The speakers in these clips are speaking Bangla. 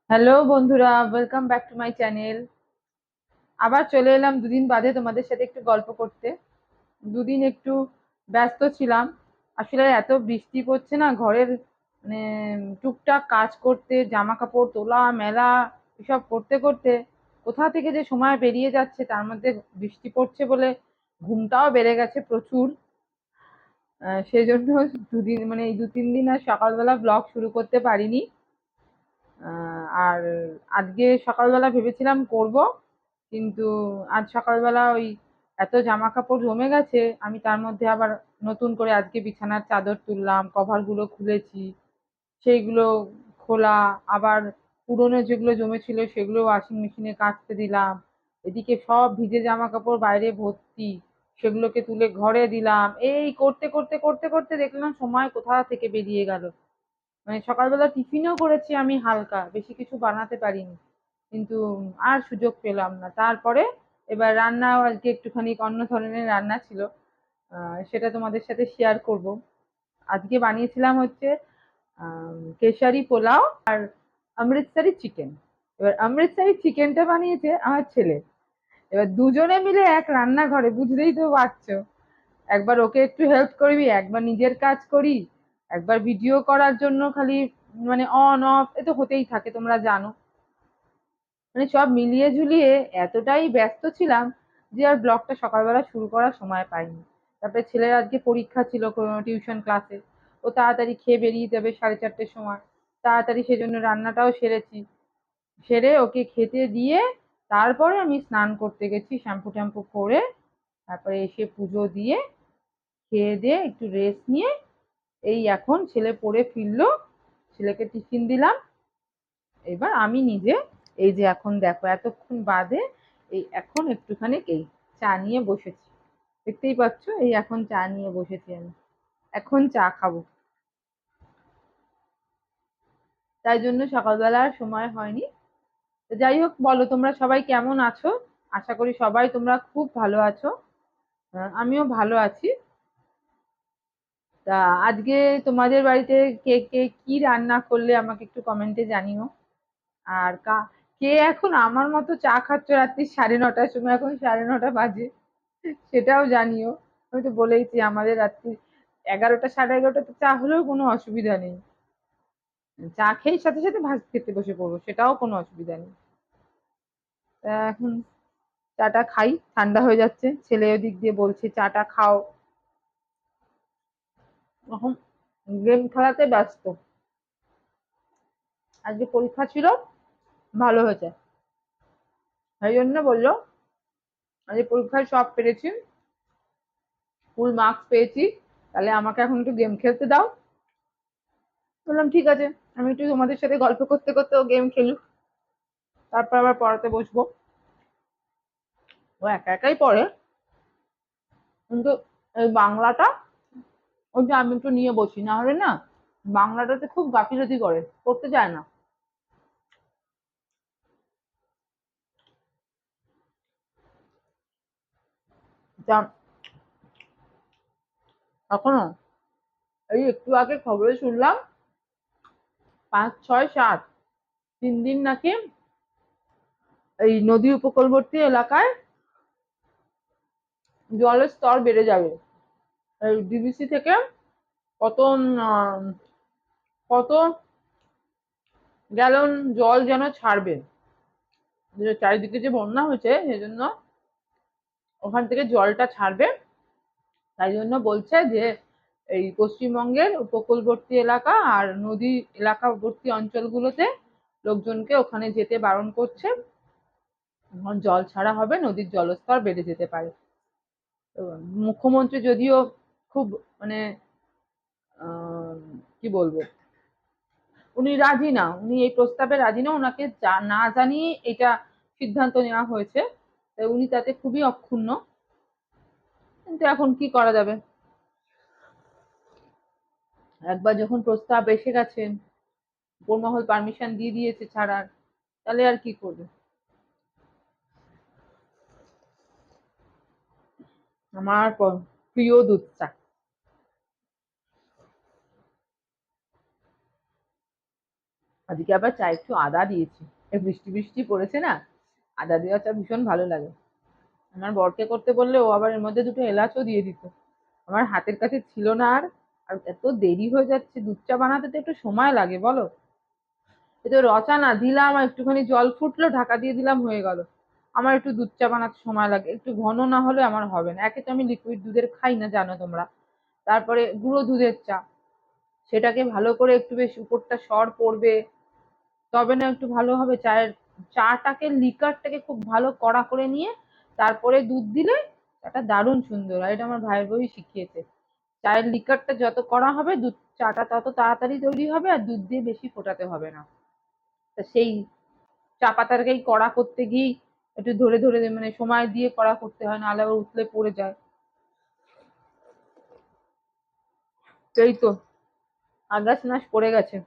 হ্যালো বন্ধুরা, welcome back to my channel. আবার চলে এলাম দুদিন বাদে তোমাদের সাথে একটু গল্প করতে। দুদিন একটু ব্যস্ত ছিলাম। আসলে এত বৃষ্টি পড়ছে না, ঘরের মানে টুকটাক কাজ করতে, জামা কাপড় তোলা মেলা এসব করতে করতে কোথা থেকে যে সময় বেরিয়ে যাচ্ছে, তার মধ্যে বৃষ্টি পড়ছে বলে ঘুমটাও বেড়ে গেছে প্রচুর। সেই জন্য দুদিন মানে এই 2-3 দিন আর সকালবেলা ব্লগ শুরু করতে পারিনি। আর আজকে সকালবেলা ভেবেছিলাম করব, কিন্তু আজ সকালবেলা ওই এত জামা কাপড় জমে গেছে, আমি তার মধ্যে আবার নতুন করে আজকে বিছানার চাদর তুললাম, কভার গুলো খুলেছি, সেইগুলো খোলা, আবার পুরনো যেগুলো জমেছিল সেগুলো ওয়াশিং মেশিনে কাচতে দিলাম। এদিকে সব ভিজে জামা কাপড় বাইরে ভর্তি, সেগুলোকে তুলে ঘরে দিলাম। এই করতে করতে করতে করতে দেখলাম সময় কোথা থেকে বেরিয়ে গেল। মানে সকালবেলা টিফিনও করেছি আমি হালকা, বেশি কিছু বানাতে পারিনি, কিন্তু আর সুযোগ পেলাম না। তারপরে এবার রান্নাও আজকে একটুখানি অন্য ধরনের রান্না ছিল, সেটা তোমাদের সাথে শেয়ার করব। আজকে বানিয়েছিলাম হচ্ছে কেশারি পোলাও আর অমৃতসরি চিকেন। এবার অমৃতসরি চিকেনটা বানিয়েছে আমার ছেলে। এবার দুজনে মিলে এক রান্নাঘরে, বুঝতেই তো পারছো, একবার ওকে একটু হেল্প করবি, একবার নিজের কাজ করি, একবার ভিডিও করার জন্য খালি মানে অন অফ এ তো হতেই থাকে, তোমরা জানো। মানে সব মিলিয়ে ঝুলিয়ে এতটাই ব্যস্ত ছিলাম যে আর ব্লগটা সকালবেলা শুরু করার সময় পাইনি। তারপরে ছেলের আজকে পরীক্ষা ছিল টিউশন ক্লাসে, ও তাড়াতাড়ি খেয়ে বেরিয়ে যাবে 4:30-র সময়। তাড়াতাড়ি সেজন্য রান্নাটাও সেরেছি, সেরে ওকে খেতে দিয়ে তারপরে আমি স্নান করতে গেছি, শ্যাম্পু ট্যাম্পু করে। তারপরে এসে পুজো দিয়ে খেয়ে দিয়ে একটু রেস্ট নিয়ে এই এখন ছেলে পড়ে ফিরলো, ছেলেকে টিফিন দিলাম। এবার আমি নিজে এই যে এখন দেখো এতক্ষণ বাদে এই এখন একটুখানি এই চা নিয়ে বসেছি। দেখতেই পাচ্ছ, এই এখন চা নিয়ে বসেছি আমি, এখন চা খাবো। তাই জন্য সকালবেলা আর সময় হয়নি। তো যাই হোক, বলো তোমরা সবাই কেমন আছো? আশা করি সবাই তোমরা খুব ভালো আছো। আমিও ভালো আছি। তা আজকে তোমাদের বাড়িতে কে কে কি রান্না করলে আমাকে একটু কমেন্টে জানিও। আর কে এখন আমার মতো চা খাচ্ছ রাত্রি 9:30-র সময়, এখন 9:30 বাজে, সেটাও জানিও। আমি তো বলেইছি আমাদের রাত্রি 11টা 11:30তে চা হলেও কোনো অসুবিধা নেই। চা খেয়ে সাথে সাথে ভাত খেতে বসে পড়বো, সেটাও কোনো অসুবিধা নেই। তা এখন চাটা খাই, ঠান্ডা হয়ে যাচ্ছে, ছেলে ওদিক দিয়ে বলছে চাটা খাও। এখন গেম খেলাতে ব্যস্ত। আজকে পরীক্ষা ছিল, ভালো হয়েছে, সেই জন্য বললো আজকে পরীক্ষায় সব পেরেছি, ফুল মার্কস পেয়েছি, তাহলে আমাকে এখন একটু গেম খেলতে দাও। বললাম ঠিক আছে, আমি একটু তোমাদের সাথে গল্প করতে করতে ও গেম খেলুক, তারপর আবার পড়াতে বসবো। ও একা একাই পড়ে, কিন্তু এই বাংলাটা ওই যে আমি একটু নিয়ে বসি, না হলে না বাংলাটাতে খুব গাফিলতি করে, পড়তে চায় না। তা এখনো এই একটু আগে খবরে শুনলাম 5, 6, 7 3 দিন নাকি এই নদী উপকূলবর্তী এলাকায় জলের স্তর বেড়ে যাবে। এই ডিবিসি থেকে কত কত গ্যালন জল যেন ছাড়বে, যে চারিদিকে যে বন্যা হয়েছে সেজন্য ওখান থেকে জলটা ছাড়বে। তাই জন্য বলছে যে এই পশ্চিমবঙ্গের উপকূলবর্তী এলাকা আর নদী এলাকাবর্তী অঞ্চলগুলোতে লোকজনকে ওখানে যেতে বারণ করছে। যখন জল ছাড়া হবে নদীর জলস্তর বেড়ে যেতে পারে। তো মুখ্যমন্ত্রী যদিও খুব মানে আহ, কি বলবো, উনি রাজি না, উনি এই প্রস্তাবে রাজি না, ওনাকে না জানিয়ে এটা সিদ্ধান্ত নেওয়া হয়েছে। তাই উনি তাতে খুবই অক্ষুণ্ণ, কিন্তু এখন কি করা যাবে, একবার যখন প্রস্তাব এসে গেছে, উপর মহল পারমিশন দিয়ে দিয়েছে ছাড়ার, তাহলে আর কি করবে। আমার প্রিয় দুধ চা। আজকে আবার চায়ে একটু আদা দিয়েছি। এই বৃষ্টি বৃষ্টি পড়েছে না, আদা দেওয়া চা ভীষণ ভালো লাগে। আমার বরকে করতে বললে ও আবার এর মধ্যে দুটো এলাচও দিয়ে দিত। আমার হাতের কাছে ছিল না আর। আর এত দেরি হয়ে যাচ্ছে, দুধ চা বানাতে তো একটু সময় লাগে বলো। এই তো রচা না দিলাম, আর একটুখানি জল ফুটলো, ঢাকা দিয়ে দিলাম, হয়ে গেল। আমার একটু দুধ চা বানাতে সময় লাগে, একটু ঘন না হলে আমার হবে না। একে তো আমি লিকুইড দুধের খাই না, জানো তোমরা। তারপরে গুঁড়ো দুধের চা, সেটাকে ভালো করে একটু বেশ উপরটা সর পড়বে, তবে না একটু ভালো হবে চায়ের। চাটাকে লিকারটাকে খুব ভালো কড়া করে নিয়ে তারপরে দুধ দিলে চাটা দারুণ সুন্দর হয়। এটা আমার ভাইয়ের বই শিখিয়েছে। চায়ের লিকারটা যত কড়া হবে, দুধ চাটা তত তাড়াতাড়ি তৈরি হবে, আর দুধ দিয়ে বেশি ফোটাতে হবে না। তা সেই চা পাতাটাকেই কড়া করতে গিয়েই একটু ধরে ধরে মানে সময় দিয়ে কড়া করতে হয়, নাহলে আবার উতলে পড়ে যায়। তো এই তো আগস্ট মাস পড়ে গেছে,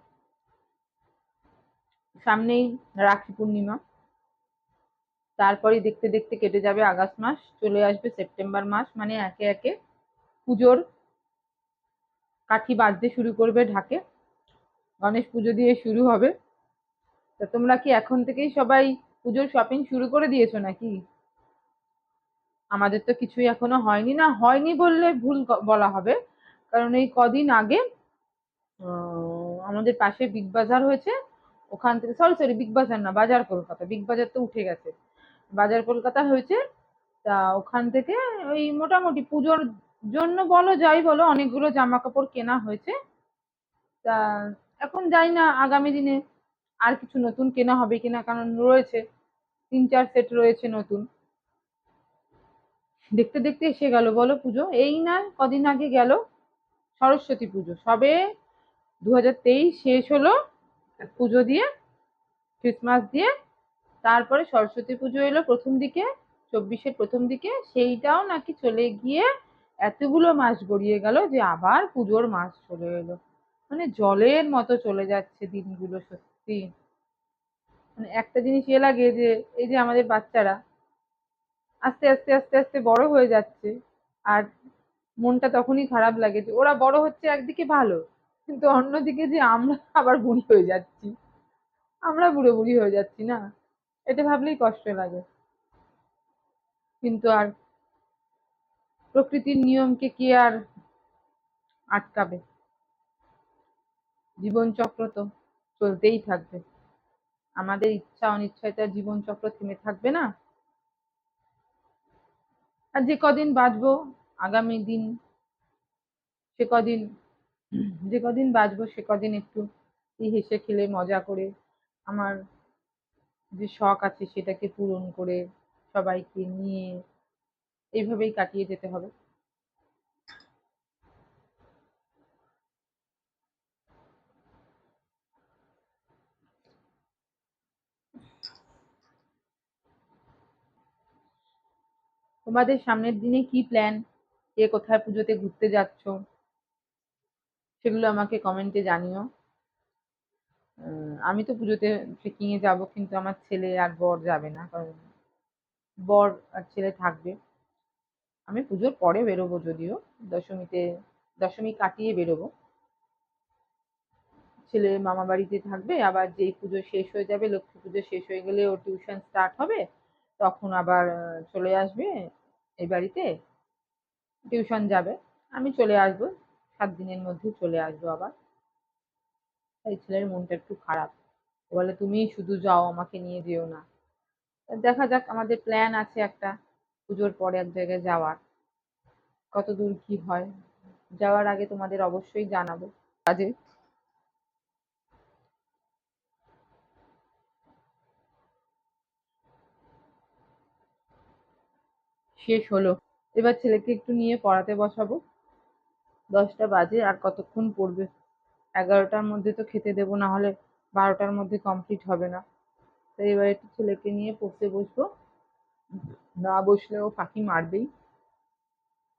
সামনেই রাখি পূর্ণিমা। তারপরে দেখতে দেখতে কেটে যাবে আগস্ট মাস, চলে আসবে সেপ্টেম্বর মাস, মানে একে একে পুজোর কাঠি বাজতে শুরু করবে ঢাকে। গণেশ পুজো দিয়ে শুরু হবে। তা তোমরা কি এখন থেকেই সবাই পুজোর শপিং শুরু করে দিয়েছো নাকি? আমাদের তো কিছুই এখনো হয়নি, না হয়নি বললে ভুল বলা হবে। কারণ এই কদিন আগে আমাদের পাশে বিগ বাজার হয়েছে, ওখান থেকে, সরি সরি, বিগ বাজার না, বাজার কলকাতা, বিগ বাজার তো উঠে গেছে, বাজার কলকাতা হয়েছে। তা ওখান থেকে ওই মোটামুটি পুজোর জন্য বলো যাই বলো অনেকগুলো জামা কাপড় কেনা হয়েছে। তা এখন জানি না আগামী দিনে আর কিছু নতুন কেনা হবে কিনা, কারণ রয়েছে 3-4 সেট রয়েছে নতুন। দেখতে দেখতে এসে গেল বলো পুজো, এই না কদিন আগে গেল সরস্বতী পুজো, সবে 2023 শেষ হলো পুজো দিয়ে, ক্রিসমাস দিয়ে। তারপরে সরস্বতী পুজো এলো প্রথম দিকে, 24-এর প্রথম দিকে, সেইটাও নাকি চলে গিয়ে এতগুলো মাস গড়িয়ে গেল যে আবার পুজোর মাস চলে এলো। মানে জলের মতো চলে যাচ্ছে দিনগুলো, সত্যি। মানে একটা জিনিস এ লাগে যে এই যে আমাদের বাচ্চারা আস্তে আস্তে আস্তে আস্তে বড় হয়ে যাচ্ছে, আর মনটা তখনই খারাপ লাগে যে ওরা বড় হচ্ছে একদিকে ভালো, কিন্তু অন্যদিকে যে আমরা আবার বুড়ি হয়ে যাচ্ছি, আমরা বুড়ো বুড়ি হয়ে যাচ্ছি না, এটা ভাবলেই কষ্ট লাগে। কিন্তু আর প্রকৃতির নিয়মকে কি আর আটকাবে? জীবন চক্র তো চলতেই থাকবে। আমাদের ইচ্ছা অনিচ্ছায় তার জীবন চক্র থেমে থাকবে না। আর যে কদিন বাঁচবো, আগামী দিন, সে কদিন, যে কদিন বাঁচবো সে কদিন একটু এই হেসে খেলে মজা করে, আমার যে শখ আছে সেটাকে পূরণ করে, সবাইকে নিয়ে এইভাবেই কাটিয়ে যেতে হবে। তোমাদের সামনের দিনে কি প্ল্যান? কে কোথায় পুজোতে ঘুরতে যাচ্ছ, সেগুলো আমাকে কমেন্টে জানিও। আমি তো পুজোতে ট্রেকিং এ যাবো, কিন্তু আমার ছেলে আর বর যাবে না, কারণ বর আর ছেলে থাকবে। আমি পুজোর পরে বেরোবো যদিও, দশমীতে, দশমী কাটিয়ে বেরোবো। ছেলে মামা বাড়িতে থাকবে, আবার যেই পুজো শেষ হয়ে যাবে, লক্ষ্মী পুজো শেষ হয়ে গেলে ওর টিউশন স্টার্ট হবে, তখন আবার চলে আসবে এই বাড়িতে, টিউশন যাবে। আমি চলে আসবো, 7 দিনের মধ্যে চলে আসবো আবার। তাই ছেলের মনটা একটু খারাপ, ও বলে তুমিই শুধু যাও, আমাকে নিয়ে যেও না। তা দেখা যাক, আমাদের প্ল্যান আছে একটা পুজোর পরে এক জায়গায় যাওয়ার, কত দূর কি হয়। যাওয়ার আগে তোমাদের অবশ্যই জানাবো। কাজে শেষ হলো, এবার ছেলেকে একটু নিয়ে পড়াতে বসাবো। 10টা বাজে, আর কতক্ষণ পড়বে? 11টার মধ্যে তো খেতে দেবো, না হলে 12টার মধ্যে কমপ্লিট হবে না। তাই এবার একটু ছেলেকে নিয়ে পড়তে বসবো, না বসলে ও ফাঁকি মারবেই।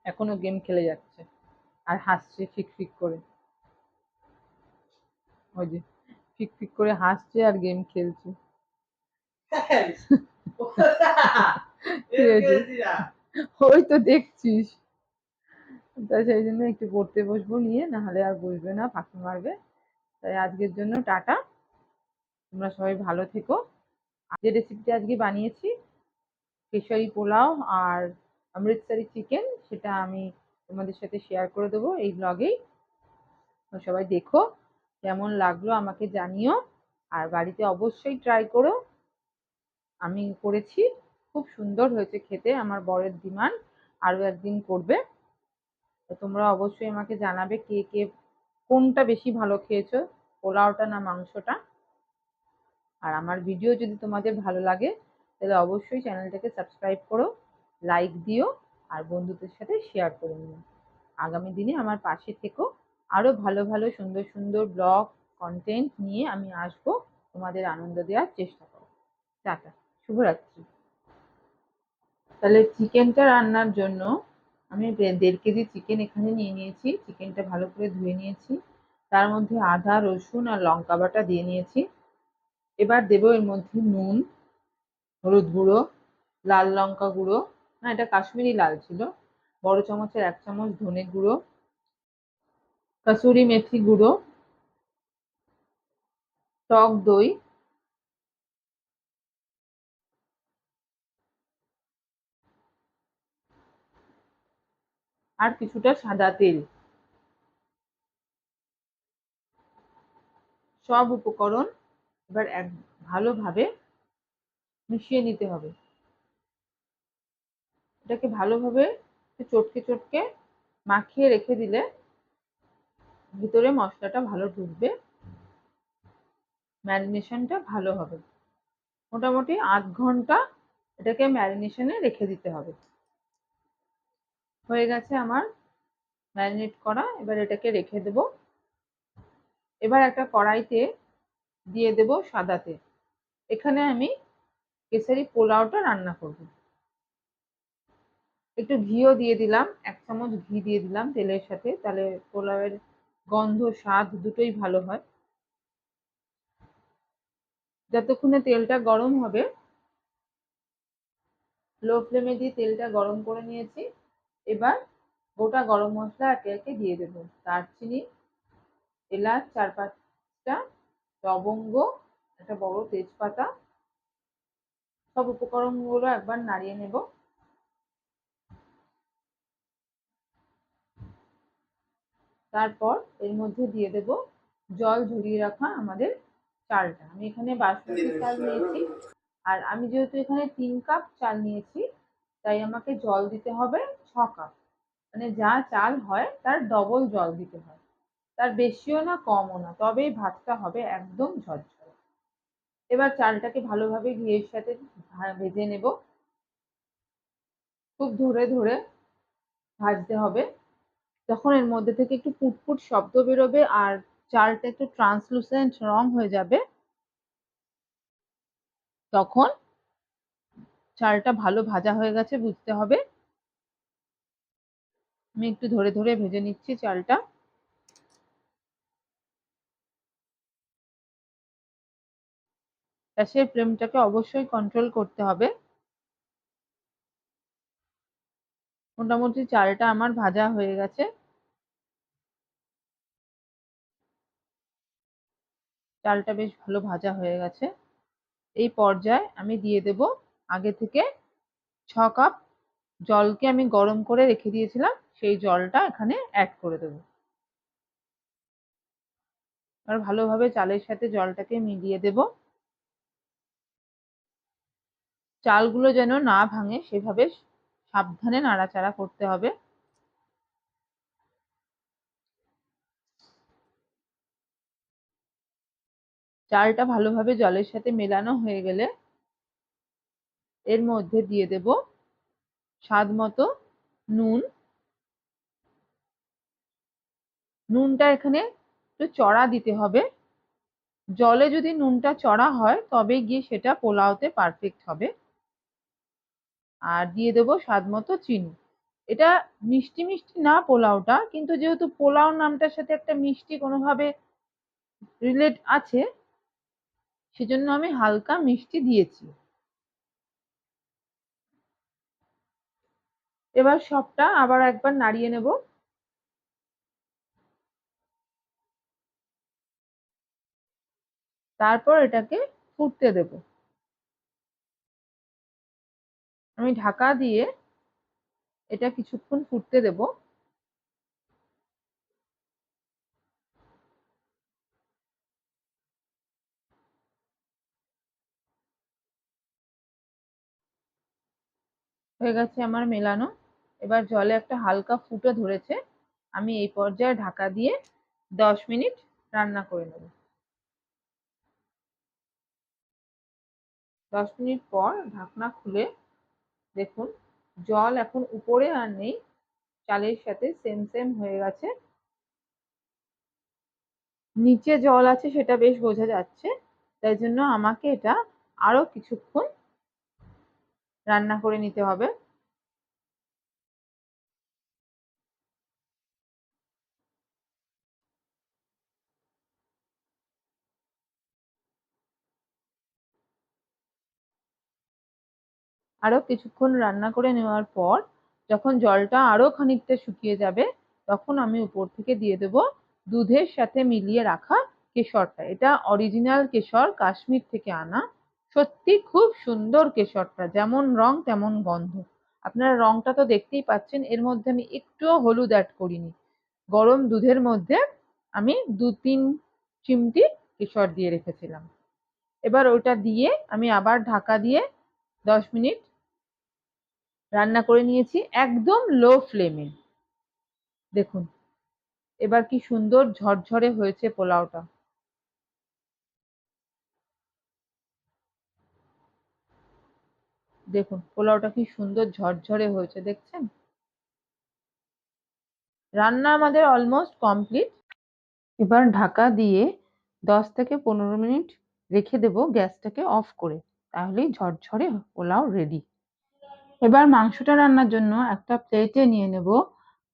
এখনো গেম খেলে যাচ্ছে আর হাসছে ফিক ফিক করে, ওই যে ফিক ফিক করে হাসছে আর গেম খেলছে। ঠিক আছে, ওই তো দেখছিস। তা সেই জন্য একটু পড়তে বসবো নিয়ে, না হলে আর বসবে না, ফাঁকি মারবে। তাই আজকের জন্য টাটা। তোমরা সবাই ভালো থেকো। যে রেসিপিটা আজকে বানিয়েছি কেশরি পোলাও আর অমৃতসরি চিকেন, সেটা আমি তোমাদের সাথে শেয়ার করে দেবো এই ব্লগেই। সবাই দেখো, কেমন লাগলো আমাকে জানিও, আর বাড়িতে অবশ্যই ট্রাই করো। আমি করেছি, খুব সুন্দর হয়েছে খেতে। আমার বরের ডিমান্ড আরো একদিন করবে। তো তোমরা অবশ্যই আমাকে জানাবে কে কে কোনটা বেশি ভালো খেয়েছো, পোলাওটা না মাংসটা। আর আমার ভিডিও যদি তোমাদের ভালো লাগে তাহলে অবশ্যই চ্যানেলটাকে সাবস্ক্রাইব করো, লাইক দিও, আর বন্ধুদের সাথে শেয়ার করে নিও। আগামী দিনে আমার পাশে থেকো, আরো ভালো ভালো সুন্দর সুন্দর ব্লগ কন্টেন্ট নিয়ে আমি আসবো, তোমাদের আনন্দ দেওয়ার চেষ্টা করো। টাটা, শুভরাত্রি। তাহলে চিকেনটা রান্নার জন্য আমি 1.5 কেজি চিকেন এখানে নিয়ে নিয়েছি। চিকেনটা ভালো করে ধুয়ে নিয়েছি, তার মধ্যে আদা রসুন আর লঙ্কা বাটা দিয়ে নিয়েছি। এবার দেবো এর মধ্যে নুন, হলুদ গুঁড়ো, লাল লঙ্কা গুঁড়ো, না এটা কাশ্মীরি লাল ছিল, বড় চামচের 1 চামচ ধনে গুঁড়ো, কসুরি মেথি গুঁড়ো, টক দই, আর কিছুটা সাদা তেল। সব উপকরণ এবার ভালোভাবে মিশিয়ে নিতে হবে। এটাকে ভালোভাবে চটকে চটকে মাখিয়ে রেখে দিলে ভিতরে মশলাটা ভালো ঢুকবে, ম্যারিনেশনটা ভালো হবে। মোটামুটি 1/2 ঘন্টা এটাকে ম্যারিনেশনে রেখে দিতে হবে। হয়ে গেছে আমার ম্যারিনেট করা, এবার এটাকে রেখে দেব। এবার একটা কড়াইতে দিয়ে দেব সাদা তেল। এখানে আমি কেশরি পোলাওটা রান্না করব। একটু ঘিও দিয়ে দিলাম, 1 চামচ ঘি দিয়ে দিলাম তেলের সাথে, তাহলে পোলাওয়ের গন্ধ স্বাদ দুটোই ভালো হয়। যতক্ষণে তেলটা গরম হবে, লো ফ্লেমে দিয়ে তেলটা গরম করে নিয়েছি। এবার গোটা গরম মশলা একে একে দিয়ে দেবো। দারচিনি, এলাচ 4-5টা, লবঙ্গ, একটা বড় তেজপাতা। সব উপকরণগুলো একবার নাড়িয়ে নেব। তারপর এর মধ্যে দিয়ে দেব জল ঝরিয়ে রাখা আমাদের চালটা। আমি এখানে বাসমতি চাল নিয়েছি, আর আমি যেহেতু এখানে 3 কাপ চাল নিয়েছি, তাই আমাকে জল দিতে হবে 6 কাপ। মানে যা চাল হয় তার ডবল জল দিতে হয়, তার বেশিও না কমও না, তবেই ভাতটা হবে একদম ঝরঝরে। এবার চালটাকে ভালোভাবে ঘিয়ের সাথে ভেজে নেব। খুব ধরে ধরে ভাজতে হবে। যখন এর মধ্যে থেকে একটু পুটপুট শব্দ বেরোবে আর চালটা একটু ট্রান্সলুসেন্ট রং হয়ে যাবে, তখন চালটা ভালো ভাজা হয়ে গেছে বুঝতে হবে। আমি একটু ধরে ধরে ভেজে নিচ্ছি চালটা। গ্যাসের ফ্লেমটাকে অবশ্যই কন্ট্রোল করতে হবে। মোটামুটি চালটা আমার ভাজা হয়ে গেছে। চালটা বেশ ভালো ভাজা হয়ে গেছে। এই পর্যায়ে আমি দিয়ে দেব আগে থেকে 6 কাপ জলকে আমি গরম করে রেখে দিয়েছিলাম, সেই জলটা এখানে অ্যাড করে দেব। আর ভালোভাবে চালের সাথে জলটাকে মিলিয়ে দেব। চালগুলো যেন না ভাঙে সেভাবে সাবধানে নাড়াচাড়া করতে হবে। চালটা ভালোভাবে জলের সাথে মেলানো হয়ে গেলে এর মধ্যে দিয়ে দেব স্বাদ মতো নুন। নুনটা এখানে একটু চড়া দিতে হবে। জলে যদি নুনটা চড়া হয় তবে গিয়ে সেটা পোলাওতে পারফেক্ট হবে। আর দিয়ে দেবো স্বাদ মতো চিনি। এটা মিষ্টি মিষ্টি না পোলাওটা, কিন্তু যেহেতু পোলাও নামটার সাথে একটা মিষ্টি কোনোভাবে রিলেট আছে, সেজন্য আমি হালকা মিষ্টি দিয়েছি। এবার সবটা আবার একবার নাড়িয়ে নেব। তারপর এটাকে ফুটতে দেব। আমি ঢাকা দিয়ে এটা কিছুক্ষণ ফুটতে দেব। হয়ে গেছে আমার মেলানো। এবার জলে একটা হালকা ফুটে ধরেছে, আমি এই পর্যায়ে ঢাকা দিয়ে 10 মিনিট রান্না করে নেব। 10 মিনিট পর ঢাকনা খুলে দেখুন জল এখন উপরে আর নেই, চালের সাথে সেম সেম হয়ে গেছে। নিচে জল আছে সেটা বেশ বোঝা যাচ্ছে, তাই জন্য আমাকে এটা আরো কিছুক্ষণ রান্না করে নিতে হবে। আরো কিছুক্ষণ রান্না করে নেওয়ার পর যখন জলটা আরো খানিকটা শুকিয়ে যাবে, তখন আমি উপর থেকে দিয়ে দেব দুধের সাথে মিলিয়ে রাখা কেশরটা। এটা অরিজিনাল কেশর, কাশ্মীর থেকে আনা। সত্যি খুব সুন্দর কেশরটা, যেমন রং তেমন গন্ধ। আপনারা রংটা তো দেখতেই পাচ্ছেন, এর মধ্যে আমি একটুও হলুদ অ্যাড করিনি। গরম দুধের মধ্যে আমি 2-3 চিমটি কেশর দিয়ে রেখেছিলাম। এবার ওটা দিয়ে আমি আবার ঢাকা দিয়ে 10 মিনিট রান্না করে নিয়েছি একদম লো ফ্লেমে। দেখুন এবার কি সুন্দর ঝরঝরে হয়েছে পোলাওটা। দেখুন পোলাওটা কি সুন্দর ঝরঝরে হয়েছে, দেখছেন? রান্না আমাদের অলমোস্ট কমপ্লিট। এবার ঢাকা দিয়ে 10 থেকে 15 মিনিট রেখে দেব গ্যাসটাকে অফ করে, তাহলেই ঝরঝরে পোলাও রেডি। এবার মাংসটা রান্নার জন্য একটা প্লেটে নিয়ে নেব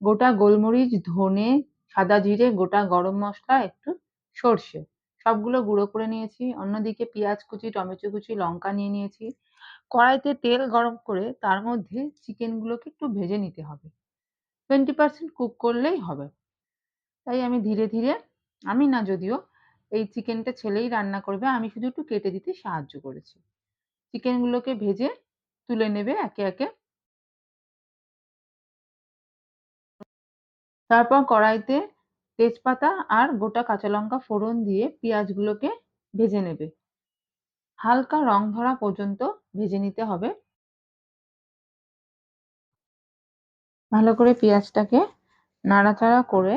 গোটা গোলমরিচ, ধনে, সাদা জিরে, গোটা গরম মশলা, একটু সর্ষে, সবগুলো গুঁড়ো করে নিয়েছি। অন্যদিকে পেঁয়াজ কুচি, টমেটো কুচি, লঙ্কা নিয়ে নিয়েছি। কড়াইতে তেল গরম করে তার মধ্যে চিকেনগুলোকে একটু ভেজে নিতে হবে। 20% কুক করলেই হবে। তাই আমি ধীরে ধীরে, আমি না যদিও এই চিকেনটা ছেলেই রান্না করবে, আমি শুধু একটু কেটে দিতে সাহায্য করেছি। চিকেনগুলোকে ভেজে তুলে নেবে একে একে। তারপর কড়াইতে তেজপাতা আর গোটা কাঁচা লঙ্কা ফোড়ন দিয়ে পেঁয়াজগুলোকে ভেজে নেবে। হালকা রং ধরা পর্যন্ত ভেজে নিতে হবে। ভালো করে পেঁয়াজটাকে নাড়াচাড়া করে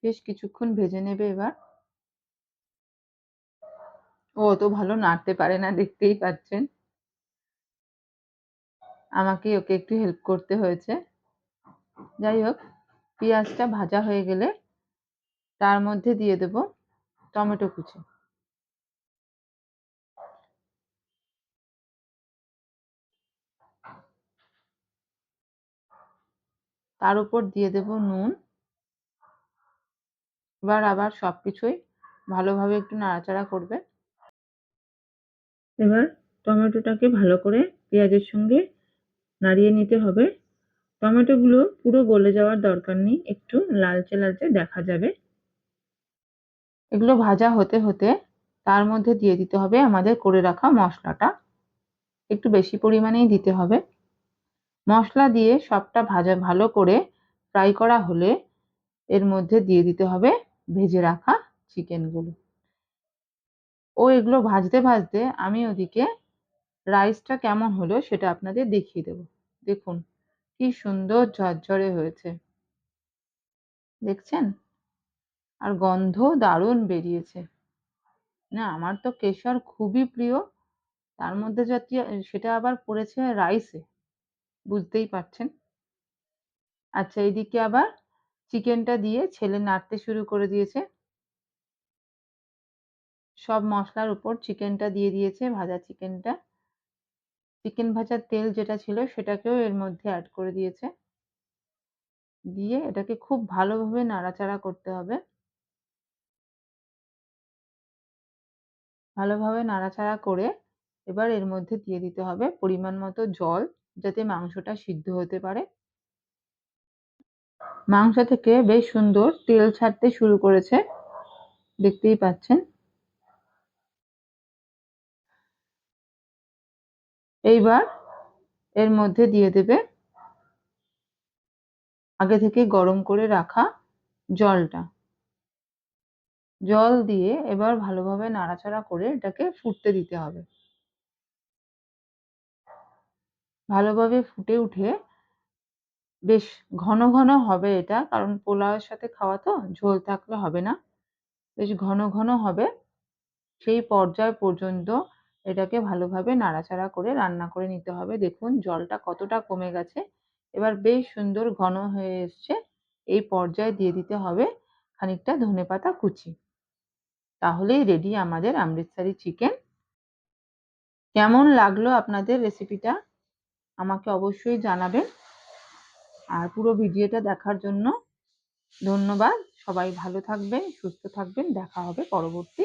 বেশ কিছুক্ষণ ভেজে নেবে। এবার ও তো ভালো নাড়তে পারে না, দেখতেই পাচ্ছেন। আমাকে ওকে একটু হেল্প করতে হয়েছে। যাই হোক, পেঁয়াজটা ভাজা হয়ে গেলে তার মধ্যে দিয়ে দেব টমেটো কুচি। তার উপর দিয়ে দেব নুন। এবার আবার সবকিছুই ভালোভাবে একটু নাড়াচাড়া করবে। এবার টমেটোটাকে ভালো করে পেঁয়াজের সঙ্গে নাড়িয়ে নিতে হবে। টমেটোগুলো পুরো গলে যাওয়ার দরকার নেই, একটু লালচে লালচে দেখা যাবে। এগুলো ভাজা হতে হতে তার মধ্যে দিয়ে দিতে হবে আমাদের করে রাখা মশলাটা। একটু বেশি পরিমাণেই দিতে হবে। মশলা দিয়ে সবটা ভাজা ভালো করে ফ্রাই করা হলে এর মধ্যে দিয়ে দিতে হবে ভেজে রাখা চিকেনগুলো। ও এগুলো ভাজতে ভাজতে আমি ওদিকে রাইসটা কেমন হলো সেটা আপনাদের দেখিয়ে দেব। দেখুন কি সুন্দর ঝরঝরে হয়েছে, দেখছেন? আর গন্ধ দারুণ বেরিয়েছে। না, আমার তো কেশর খুবই প্রিয়, তার মধ্যে যদি সেটা আবার পড়েছে রাইসে, বুঝতেই পারছেন। আচ্ছা, এইদিকে আবার চিকেনটা দিয়ে ছেলে নাড়তে শুরু করে দিয়েছে। সব মশলার উপর চিকেনটা দিয়ে দিয়েছে, ভাজা চিকেনটা। চিকেন ভাজার তেল যেটা ছিল সেটাকেও এর মধ্যে অ্যাড করে দিয়েছে। দিয়ে এটাকে খুব ভালোভাবে নাড়াচাড়া করতে হবে। ভালোভাবে নাড়াচাড়া করে এবার এর মধ্যে দিয়ে দিতে হবে পরিমাণ মতো জল, যাতে মাংসটা সিদ্ধ হতে পারে। মাংস থেকে বেশ সুন্দর তেল ছাড়তে শুরু করেছে, দেখতেই পাচ্ছেন। এইবার এর মধ্যে দিয়ে দেবে আগে থেকে গরম করে রাখা জলটা। জল দিয়ে এবার ভালোভাবে নাড়াচাড়া করে এটাকে ফুটতে দিতে হবে। ভালোভাবে ফুটে উঠে বেশ ঘন ঘন হবে এটা, কারণ পোলাওয়ের সাথে খাওয়া তো, ঝোল থাকলে হবে না। বেশ ঘন ঘন হবে, সেই পর্যায় পর্যন্ত এটাকে ভালোভাবে নাড়াচাড়া করে রান্না করে নিতে হবে। দেখুন জলটা কতটা কমে গেছে, এবার বেশ সুন্দর ঘন হয়ে এসছে। এই পর্যায়ে দিয়ে দিতে হবে খানিকটা ধনেপাতা কুচি। তাহলেই রেডি আমাদের অমৃতসরি চিকেন। কেমন লাগলো আপনাদের রেসিপিটা আমাকে অবশ্যই জানাবেন। আর পুরো ভিডিওটা দেখার জন্য ধন্যবাদ। সবাই ভালো থাকবেন, সুস্থ থাকবেন। দেখা হবে পরবর্তী